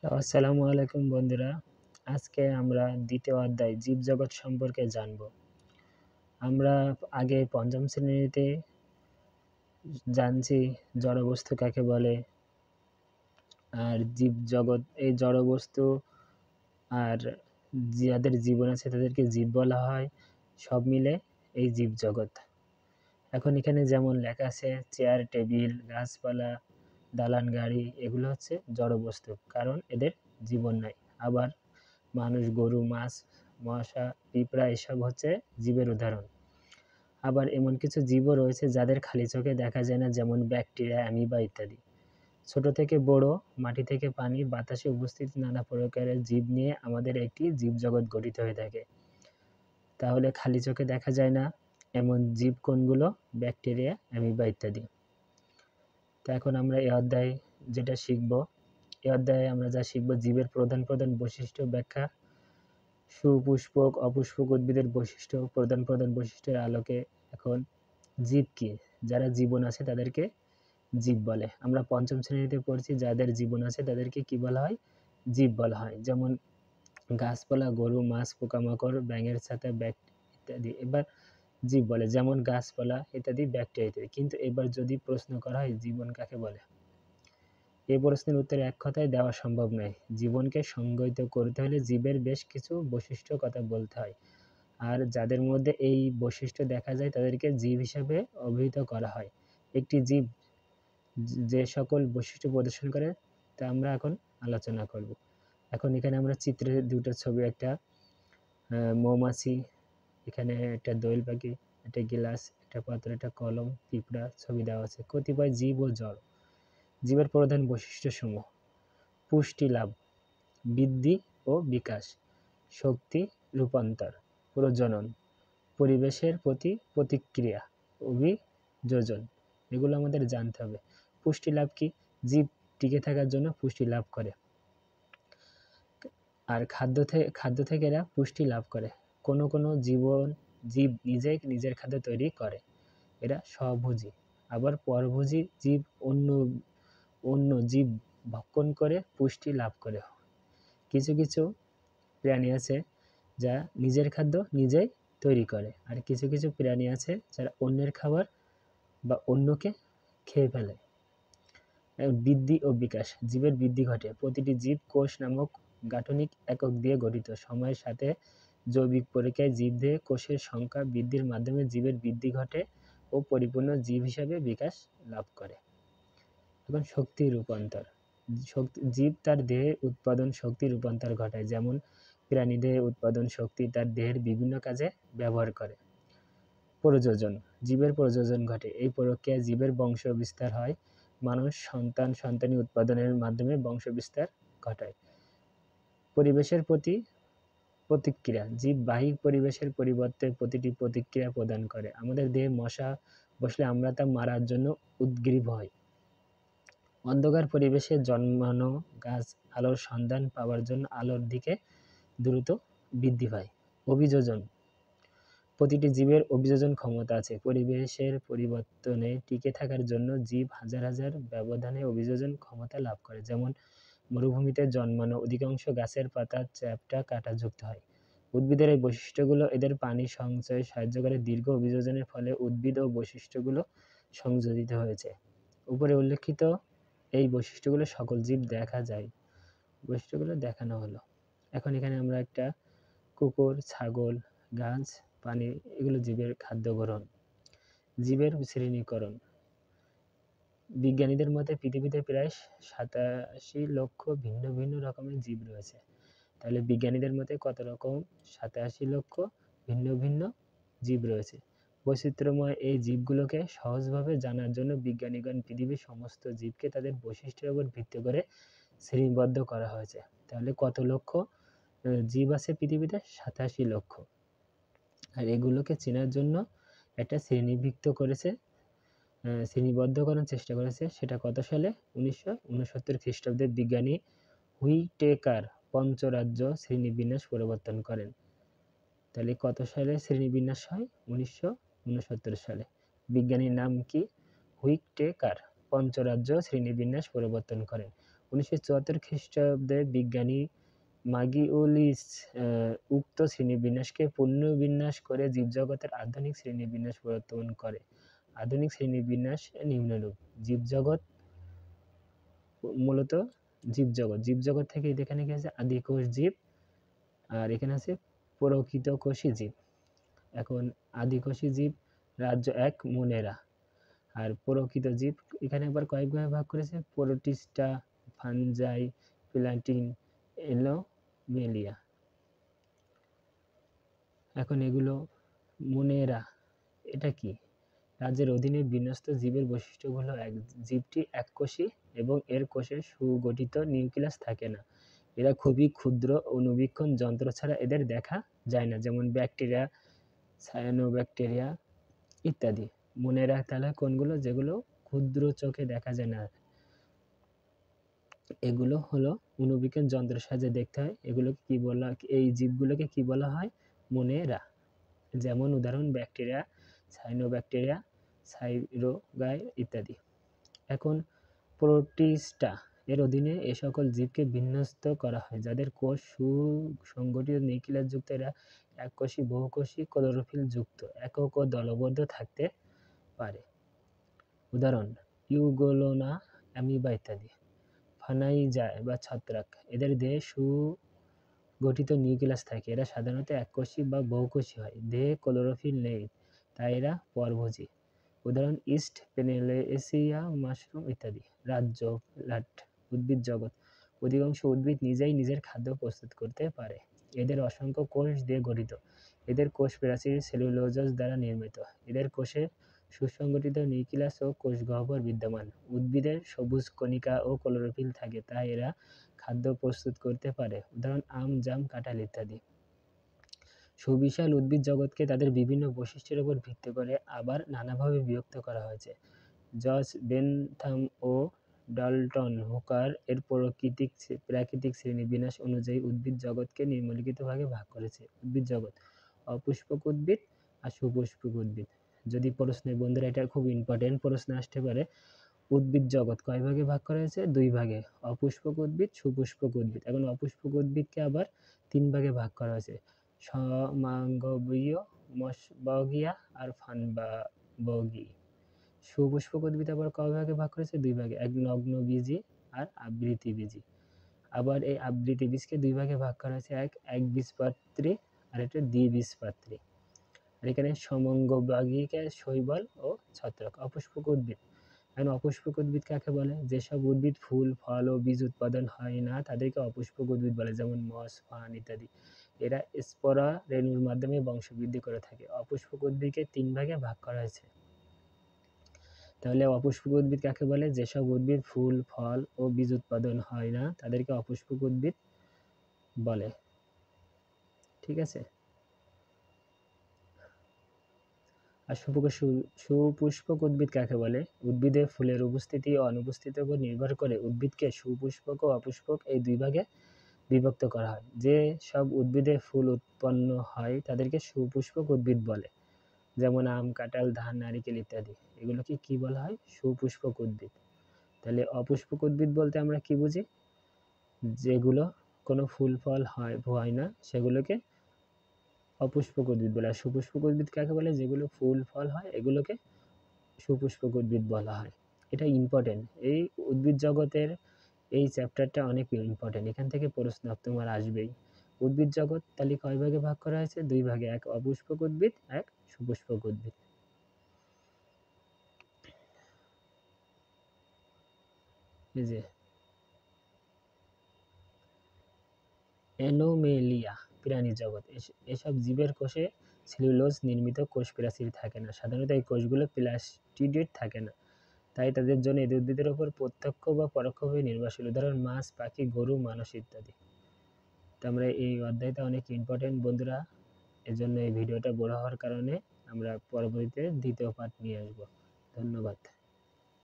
আসসালামু আলাইকুম বন্ধুরা। আজকে আমরা দ্বিতীয় অধ্যায় জীবজগৎ সম্পর্কে জানব। আমরা আগে পঞ্চম শ্রেণীতে জানছি জড়বস্তু কাকে বলে, আর জীবজগৎ এই জড়বস্তু আর যাদের জীবন আছে তাদেরকে জীব বলা হয়। সব মিলে এই জীবজগৎ। এখন এখানে যেমন লেখা আছে চেয়ার, টেবিল, গাছপালা, দালান, গাড়ি, এগুলো হচ্ছে জড়বস্তু, কারণ এদের জীবন নাই। আবার মানুষ, গরু, মাছ, মশা, পিঁপড়া এসব হচ্ছে জীবের উদাহরণ। আবার এমন কিছু জীবও রয়েছে যাদের খালি চোখে দেখা যায় না, যেমন ব্যাকটেরিয়া, অ্যামিবা ইত্যাদি। ছোট থেকে বড়, মাটি থেকে পানি, বাতাসে উপস্থিত নানা প্রকারের জীব নিয়ে আমাদের একটি জীবজগৎ গঠিত হয়ে থাকে। তাহলে খালি চোখে দেখা যায় না এমন জীব কোনগুলো? ব্যাকটেরিয়া, অ্যামিবা ইত্যাদি। তো এখন আমরা এই অধ্যায়ে যেটা শিখব, এই অধ্যায়ে আমরা যা শিখব জীবের প্রধান প্রধান বৈশিষ্ট্য ব্যাখ্যা, সুপুষ্পক অপুষ্পক উদ্ভিদের বৈশিষ্ট্য, প্রধান প্রধান বৈশিষ্ট্যের আলোকে এখন জীব কি, যারা জীবন আছে তাদেরকে জীব বলে। আমরা পঞ্চম শ্রেণীতে পড়ছি যাদের জীবন আছে তাদেরকে কি বলা হয়? জীব বলা হয়। যেমন গাছপালা, গরু, মাছ, পোকামাকড়, ব্যাঙের ছাতা, ইত্যাদি এবার জীব বলে। যেমন গাছপালা ইত্যাদি, ব্যাকটেরিয়া ইত্যাদি। কিন্তু এবার যদি প্রশ্ন করা হয় জীবন কাকে বলে, এই প্রশ্নের উত্তর এক কথায় দেওয়া সম্ভব নয়। জীবনকে সংজ্ঞায়িত করতে হলে জীবের বেশ কিছু বৈশিষ্ট্য কথা বলতে হয়, আর যাদের মধ্যে এই বৈশিষ্ট্য দেখা যায় তাদেরকে জীব হিসাবে অভিহিত করা হয়। একটি জীব যে সকল বৈশিষ্ট্য প্রদর্শন করে তা আমরা এখন আলোচনা করব। এখন এখানে আমরা চিত্রে দুটো ছবি, একটা মৌমাছি, এখানে একটা দোয়েল পাখি, একটা গিলাস, একটা পাত্র, একটা কলম, পিঁপড়া ছবি দেওয়া আছে। কতিপয় জীব ও জড়। জীবের প্রধান বৈশিষ্ট্যসমূহ: পুষ্টি লাভ, বৃদ্ধি ও বিকাশ, শক্তি রূপান্তর, প্রজনন, পরিবেশের প্রতি প্রতিক্রিয়া, অভিযোজন। এগুলো আমাদের জানতে হবে। পুষ্টি লাভ কি? জীব টিকে থাকার জন্য পুষ্টি লাভ করে, আর খাদ্য থেকে এরা পুষ্টি লাভ করে। কোনো কোনো জীব নিজের খাদ্য তৈরি করে, এরা স্বভোজী। আবার পরভোজী জীব অন্য অন্য জীব ভক্ষণ করে পুষ্টি লাভ করে। কিছু কিছু প্রাণী আছে যা নিজের খাদ্য নিজেই তৈরি করে, আর কিছু কিছু প্রাণী আছে যারা অন্যের খাবার বা অন্যকে খেয়ে ফেলে। বৃদ্ধি ও বিকাশ, জীবের বৃদ্ধি ঘটে। প্রতিটি জীব কোষ নামক গাঠনিক একক দিয়ে গঠিত। সময়ের সাথে জৈবিক প্রক্রিয়ায় জীবদেহে কোষের সংখ্যা বৃদ্ধির মাধ্যমে জীবের বৃদ্ধি ঘটে ও পরিপূর্ণ জীব হিসাবে বিকাশ লাভ করে। এখন শক্তি রূপান্তর, জীব তার দেহে উৎপাদন শক্তি রূপান্তর ঘটায়। যেমন প্রাণীদেহে উৎপাদন শক্তি তার দেহের বিভিন্ন কাজে ব্যবহার করে। প্রজনন, জীবের প্রজনন ঘটে। এই প্রক্রিয়ায় জীবের বংশ বিস্তার হয়। মানুষ সন্তানি উৎপাদনের মাধ্যমে বংশ বিস্তার ঘটায়। পরিবেশের প্রতি প্রতিক্রিয়া, জীব বাহ্যিক পরিবেশের পরিবর্তে প্রতিটি প্রতিক্রিয়া প্রদান করে। আমাদের দেহে মশা বসলে আমরা তা মারার জন্য উদ্গ্রীব হই। অন্ধকার পরিবেশে জন্মানো গাছ আলোর সন্ধান পাওয়ার জন্য আলোর দিকে দ্রুত বৃদ্ধি পায়। অভিযোজন, প্রতিটি জীবের অভিযোজন ক্ষমতা আছে। পরিবেশের পরিবর্তনে টিকে থাকার জন্য জীব হাজার হাজার ব্যবধানে অভিযোজন ক্ষমতা লাভ করে। যেমন মরুভূমিতে জন্মানো অধিকাংশ গাছের পাতা চ্যাপ্টা কাঁটাযুক্ত হয়। উদ্ভিদের এই বৈশিষ্ট্যগুলো এদের পানি সঞ্চয়ে সাহায্য করে। দীর্ঘ অভিযোজনের ফলে উদ্ভিদ ও বৈশিষ্ট্যগুলো সংযোজিত হয়েছে। উপরে উল্লেখিত এই বৈশিষ্ট্যগুলো সকল জীব দেখা যায়। বৈশিষ্ট্যগুলো দেখানো হলো। এখন এখানে আমরা একটা কুকুর, ছাগল, গাছ, পানি, এগুলো জীবের খাদ্য গ্রহণ। জীবের শ্রেণীকরণ, বিজ্ঞানীদের মতে পৃথিবীতে প্রায় 87 লক্ষ ভিন্ন ভিন্ন রকমের জীব রয়েছে। তাহলে বিজ্ঞানীদের মতে কত রকম? 87 লক্ষ ভিন্ন ভিন্ন জীব রয়েছে। বৈচিত্র্যময় এই জীবগুলোকে সহজভাবে জানার জন্য বিজ্ঞানীগণ পৃথিবীর সমস্ত জীবকে তাদের বৈশিষ্ট্যের উপর ভিত্তি করে শ্রেণীবদ্ধ করা হয়েছে। তাহলে কত লক্ষ জীব আছে পৃথিবীতে? 87 লক্ষ। আর এগুলোকে চেনার জন্য একটা শ্রেণীভুক্ত করেছে, শ্রেণীবদ্ধ করার চেষ্টা করেছে। সেটা কত সালে? 1969 খ্রিস্টাব্দে বিজ্ঞানী হুইটেকার পঞ্চরাজ্য শ্রেণীবিন্যাস প্রবর্তন করেন। তাহলে কত সালে শ্রেণীবিন্যাস হয়? 1969 সালে। বিজ্ঞানীর নাম কি? হুইটেকার পঞ্চরাজ্য শ্রেণীবিন্যাস প্রবর্তন করেন। 1974 খ্রিস্টাব্দে বিজ্ঞানী মাগিওলিস উক্ত শ্রেণীবিন্যাসকে পুনর্বিন্যাস করে জীবজগতের আধুনিক শ্রেণীবিন্যাস প্রবর্তন করে। আধুনিক শ্রেণীবিন্যাস নিম্নরূপ: জীবজগৎ মূলত জীবজগৎ থেকে এখানে কি আছে আদিকোষ জীব, আর এখানে আছে প্রকৃতকোষী জীব। এখন আদিকোষী জীব রাজ্য 1 মোনেরা, আর প্রকৃত জীব এখানে আবার কয়েক ভাগে ভাগ করেছে: প্রোটিস্টা, ফানজাই, প্ল্যান্টিন, এলোমেলিয়া। এখন এগুলো মোনেরা এটা কি? রাজ্যের অধীনে বিন্যস্ত জীবের বৈশিষ্ট্যগুলো জীবটি এককোষী এবং এর কোষে সুগঠিত নিউক্লিয়াস থাকে না। এরা খুবই ক্ষুদ্র, অণুবীক্ষণ যন্ত্র ছাড়া এদের দেখা যায় না, যেমন ব্যাকটেরিয়া, সায়ানোব্যাকটেরিয়া ইত্যাদি। মনে রাখতে হলে কোনগুলো? যেগুলো ক্ষুদ্র চোখে দেখা যায় না, এগুলো হলো অণুবীক্ষণ যন্ত্রের সাহায্যে দেখতে হয়। এগুলোকে কি বলা, এই জীবগুলোকে কি বলা হয়? মোনেরা। যেমন উদাহরণ ব্যাকটেরিয়া, সায়ানোব্যাকটেরিয়া, সাইরোগাই ইত্যাদি। এখন প্রোটিস্টা এর অধীনে এ সকল জীবকে বিন্যস্ত করা হয় যাদের কোষ সুসংগঠিত নিউক্লিয়াসযুক্ত। এরা এককোষী, বহুকোষী, ক্লোরোফিল যুক্ত, একক ও দলবদ্ধ থাকতে পারে। উদাহরণ ইউগ্লোনা, অ্যামিবা ইত্যাদি। ফানাইজাই বা ছত্রাক, এদের দেহে সুগঠিত নিউক্লিয়াস থাকে। এরা সাধারণত এককোষী বা বহুকোষী হয়। দেহে ক্লোরোফিল নেই, তাই এরা পরভোজী। উদাহরণ ইস্ট, পেনেলেসিয়া, মাশরুম ইত্যাদি। রাজ্য প্লাট, উদ্ভিদ জগৎ, অধিকাংশ উদ্ভিদ নিজেই নিজের খাদ্য প্রস্তুত করতে পারে। এদের অসংখ্য কোষ দিয়ে গঠিত। এদের কোষ প্রাচীর সেলুলোজাস দ্বারা নির্মিত। এদের কোষে সুসংগঠিত নিউক্লিয়াস ও কোষ গহ্বর বিদ্যমান। উদ্ভিদের সবুজ কণিকা ও ক্লোরোফিল থাকে, তাই এরা খাদ্য প্রস্তুত করতে পারে। উদাহরণ আম, জাম, কাঁঠাল ইত্যাদি। সুবিশাল উদ্ভিদ জগৎকে তাদের বিভিন্ন বৈশিষ্ট্যের উপর ভিত্তি করে আবার নানাভাবে বিভক্ত করা হয়েছে। জর্জ বেনথাম ও ডাল্টন হুকার এর প্রাকৃতিক শ্রেণীবিন্যাস অনুযায়ী উদ্ভিদ জগৎকে নিম্নলিখিত ভাগে ভাগ করেছে। উদ্ভিদ জগৎ: অপুষ্পক উদ্ভিদ আর সুপুষ্পক উদ্ভিদ। যদি প্রশ্নে, বন্ধুরা এটা খুব ইম্পর্টেন্ট প্রশ্ন আসতে পারে, উদ্ভিদ জগৎ কয় ভাগে ভাগ করা হয়েছে? 2 ভাগে, অপুষ্পক উদ্ভিদ, সুপুষ্পক উদ্ভিদ। এখন অপুষ্পক উদ্ভিদকে আবার 3 ভাগে ভাগ করা হয়েছে: সমাঙ্গবীয়, মশবগীয়া আর ফানবগী। সুপুষ্পক উদ্ভিদ আবার কয় ভাগে ভাগ করেছে? 2 ভাগে, এক নগ্নবীজি আর আবৃতবীজি। আবার এই আবৃতবীজকে 2 ভাগে ভাগ করা হয়েছে: এক একবীজপত্রী আর একটা দ্বিবীজপত্রী। আর এখানে সমাঙ্গবগীকে শৈবাল ও ছত্রাক। অপুষ্পক উদ্ভিদ। এখন অপুষ্পক উদ্ভিদ কাকে বলে? যেসব উদ্ভিদ ফুল, ফল ও বীজ উৎপাদন হয় না তাদেরকে অপুষ্পক উদ্ভিদ বলে, যেমন মস, ফান ইত্যাদি। এরা স্পোরা রেণুর মাধ্যমে বংশবৃদ্ধি করে থাকে। অপুষ্পক উদ্ভিদকে 3 ভাগে ভাগ করা হয়েছে। তাহলে অপুষ্পক উদ্ভিদ কাকে বলে? যেসব উদ্ভিদ ফুল, ফল ও বীজ উৎপাদন হয় না তাদেরকে অপুষ্পক উদ্ভিদ বলে। ঠিক আছে? আর সুপুষ্পক উদ্ভিদ কাকে বলে? উদ্ভিদে ফুলের উপস্থিতি ও অনুপস্থিতির উপর নির্ভর করে উদ্ভিদকে সুপুষ্পক ও অপুষ্পক এই 2 ভাগে বিভক্ত করা হয়। যে সব উদ্ভিদে ফুল উৎপন্ন হয় তাদেরকে সুপুষ্পক উদ্ভিদ বলে, যেমন আম, কাঁঠাল, ধান, নারিকেল ইত্যাদি। এগুলোকে কি বলা হয়? সুপুষ্পক উদ্ভিদ। তাহলে অপুষ্পক উদ্ভিদ বলতে আমরা কি বুঝি? যেগুলো কোনো ফুল ফল হয় না সেগুলোকে অপুষ্পক উদ্ভিদ বলে। আর সুপুষ্পক উদ্ভিদ কাকে বলে? যেগুলো ফুল ফল হয় এগুলোকে সুপুষ্পক উদ্ভিদ বলা হয়। এটা ইম্পর্টেন্ট, এই উদ্ভিদ জগতের এই চ্যাপ্টারটা অনেক ইম্পর্টেন্ট। এখান থেকে প্রশ্ন তোমার আসবেই। উদ্ভিদ জগৎ তাহলে কয় ভাগে ভাগ করা হয়েছে? 2 ভাগে, এক অপুষ্পক উদ্ভিদ, এক সুপুষ্পক উদ্ভিদ। এই যে অ্যানোমেলিয়া, প্রাণী জগৎ। এসব জীবের কোষে সেলুলোজ নির্মিত কোষ প্রাচীর থাকে না। সাধারণত এই কোষগুলো প্লাস্টিডেড থাকে না, তাই তাদের জন্য এদের উদ্ভিদের উপর প্রত্যক্ষ বা পরোক্ষভাবে নির্ভরশীল। উদাহরণ মাছ, পাখি, গরু, মানুষ ইত্যাদি। তো আমরা এই অধ্যায়টা অনেক ইম্পর্টেন্ট বন্ধুরা, এজন্য এই ভিডিওটা বড় হওয়ার কারণে আমরা পরবর্তীতে দ্বিতীয় পার্ট নিয়ে আসবো। ধন্যবাদ।